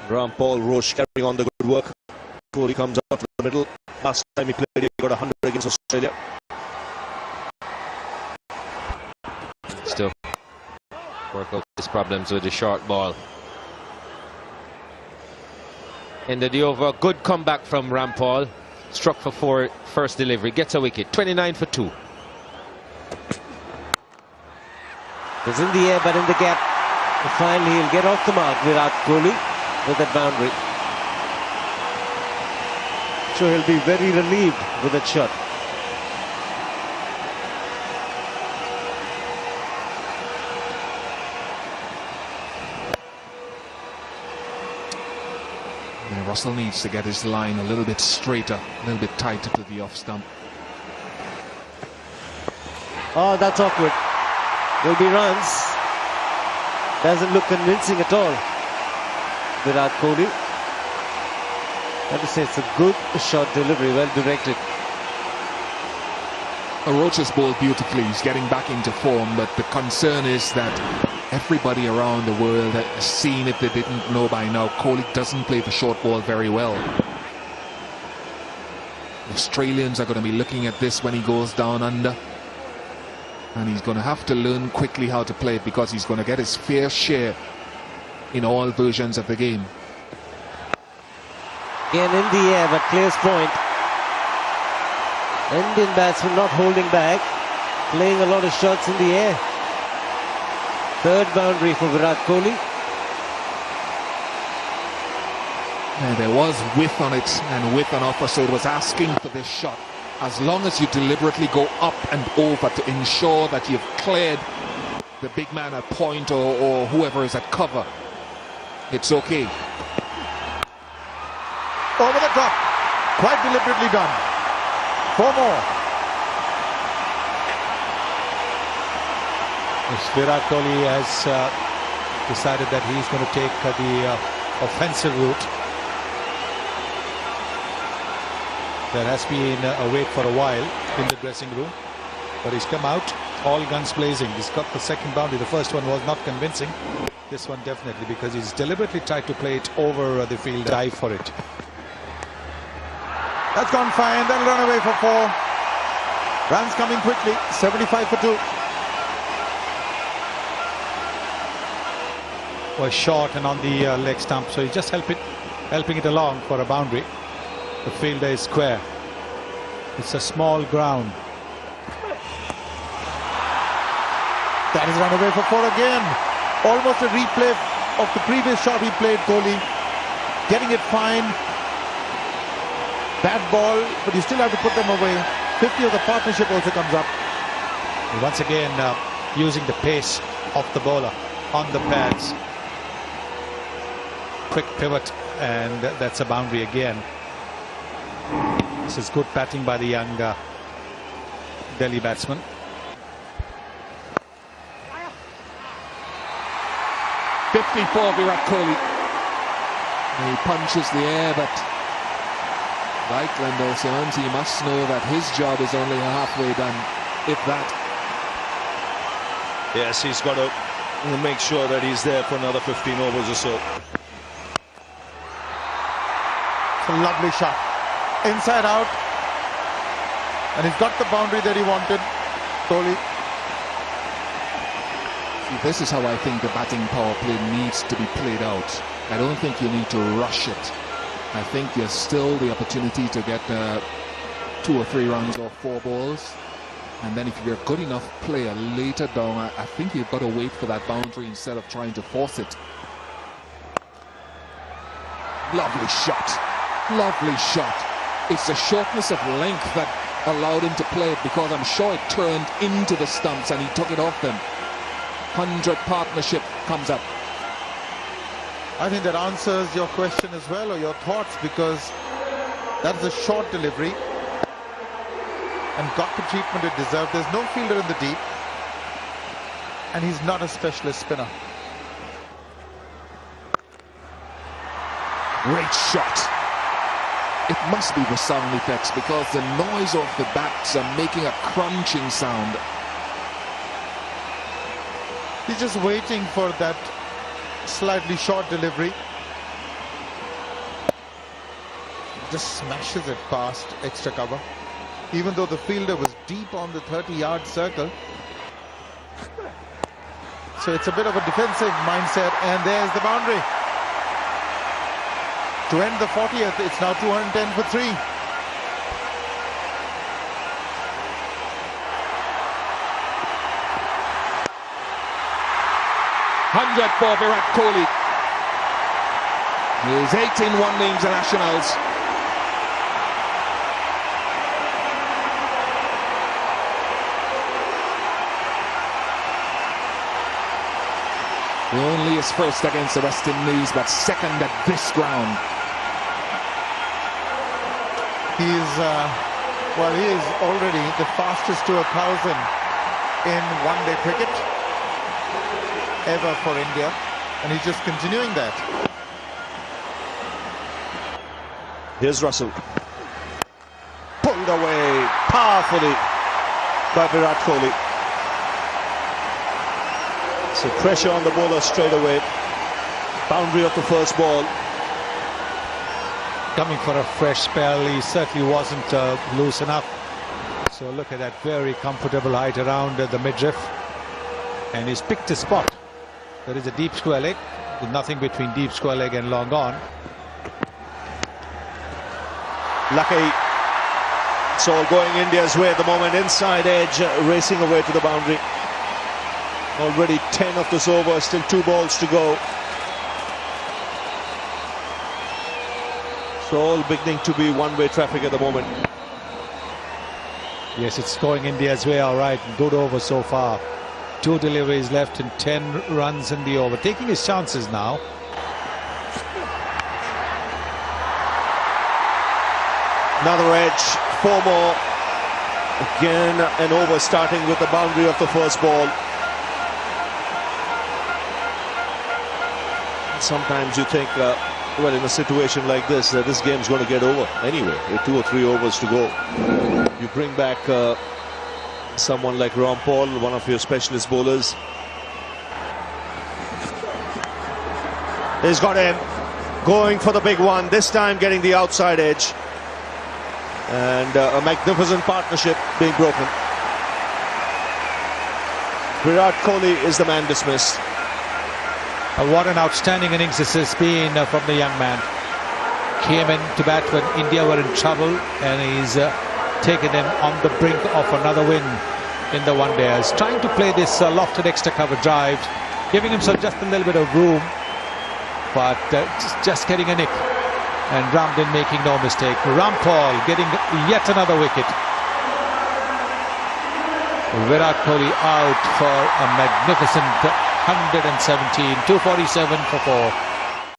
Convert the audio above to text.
Rampal Roche carrying on the good work. Kohli comes out from the middle. Last time he played, he got 100 against Australia. Still work out his problems with the short ball. Ended the over. Good comeback from Rampal. Struck for 4, first delivery. Gets a wicket. 29 for 2. It's in the air but in the gap. And finally he'll get off the mark, Virat Kohli, with that boundary. So he'll be very relieved with that shot. Yeah, Russell needs to get his line a little bit straighter, a little bit tighter to the off stump. Oh, that's awkward. There'll be runs. Doesn't look convincing at all. Virat Kohli. I have to say it's a good shot delivery, well directed. Roach has bowled beautifully. He's getting back into form, but the concern is that everybody around the world has seen, if they didn't know by now, Kohli doesn't play the short ball very well. The Australians are going to be looking at this when he goes down under. And he's going to have to learn quickly how to play it, because he's going to get his fair share in all versions of the game. Again in the air, but clears point. Indian batsman not holding back, playing a lot of shots in the air. Third boundary for Virat Kohli. And there was width on it and width on offer, so it was asking for this shot. As long as you deliberately go up and over to ensure that you've cleared the big man at point or whoever is at cover, it's okay. Over the top, quite deliberately done. 4 more. Virat Kohli has decided that he's going to take the offensive route. There has been a wait for a while in the dressing room, but he's come out, all guns blazing. He's got the second boundary. The first one was not convincing. This one definitely, because he's deliberately tried to play it over the field, dive for it. That's gone fine. Then run away for 4. Runs coming quickly. 75 for 2. Was short and on the leg stump, so he's just helping it along for a boundary. The fielder is square. It's a small ground. That is run away for 4 again. Almost a replay of the previous shot he played, Kohli. Getting it fine. Bad ball, but you still have to put them away. 50 of the partnership also comes up. Once again, using the pace of the bowler on the pads. Quick pivot, and that's a boundary again. This is good batting by the young Delhi batsman. .54 Virat Kohli. He punches the air, but like Glendale Simmons, he must know that his job is only halfway done, if that. Yes, he's got to make sure that he's there for another 15 overs or so. It's a lovely shot. Inside out. And he's got the boundary that he wanted. Kohli. See, this is how I think the batting power play needs to be played out. I don't think you need to rush it. I think there's still the opportunity to get 2 or 3 runs or 4 balls. And then if you're a good enough player later down, I think you've got to wait for that boundary instead of trying to force it. Lovely shot. Lovely shot. It's the shortness of length that allowed him to play it, because I'm sure it turned into the stumps and he took it off them. 100 partnership comes up. I think that answers your question as well, or your thoughts, because that's a short delivery and got the treatment it deserved. There's no fielder in the deep, and he's not a specialist spinner. Great shot. It must be the sound effects, because the noise of the bats are making a crunching sound. He's just waiting for that slightly short delivery. just smashes it past extra cover, even though the fielder was deep on the 30-yard circle. So it's a bit of a defensive mindset, and there's the boundary. To end the 40th, it's now 210 for 3. Hundred for Virat Kohli. His 18 one-day internationals. Only his first against the West Indies, but second at this ground. He is already the fastest to 1,000 in one-day cricket ever for India, and he's just continuing that. Here's Russell. Pulled away powerfully by Virat Kohli. So pressure on the bowler straight away. Boundary of the first ball. Coming for a fresh spell, he certainly wasn't loose enough. So look at that very comfortable height around the midriff, and he's picked a spot. There is a deep square leg, with nothing between deep square leg and long on. Lucky. It's all going India's way at the moment. Inside edge, racing away to the boundary. Already 10 of this over, still 2 balls to go. So all beginning to be one-way traffic at the moment. Yes, it's going India's way, all right. Good over so far. 2 deliveries left and 10 runs in the over. Taking his chances now. Another edge, 4 more. Again, an over starting with the boundary of the first ball. Sometimes you think, well, in a situation like this, this game's going to get over anyway. With 2 or 3 overs to go. You bring back someone like Rampal, one of your specialist bowlers. He's got him going for the big one, this time getting the outside edge. And a magnificent partnership being broken. Virat Kohli is the man dismissed. What an outstanding innings this has been from the young man. Came in to bat when India were in trouble, and he's taken them on the brink of another win in the one-days. Trying to play this lofted extra cover drive, giving himself just a little bit of room, but just getting a nick. And Ramdin making no mistake. Rampal getting yet another wicket. Virat Kohli out for a magnificent 117, 247 for 4.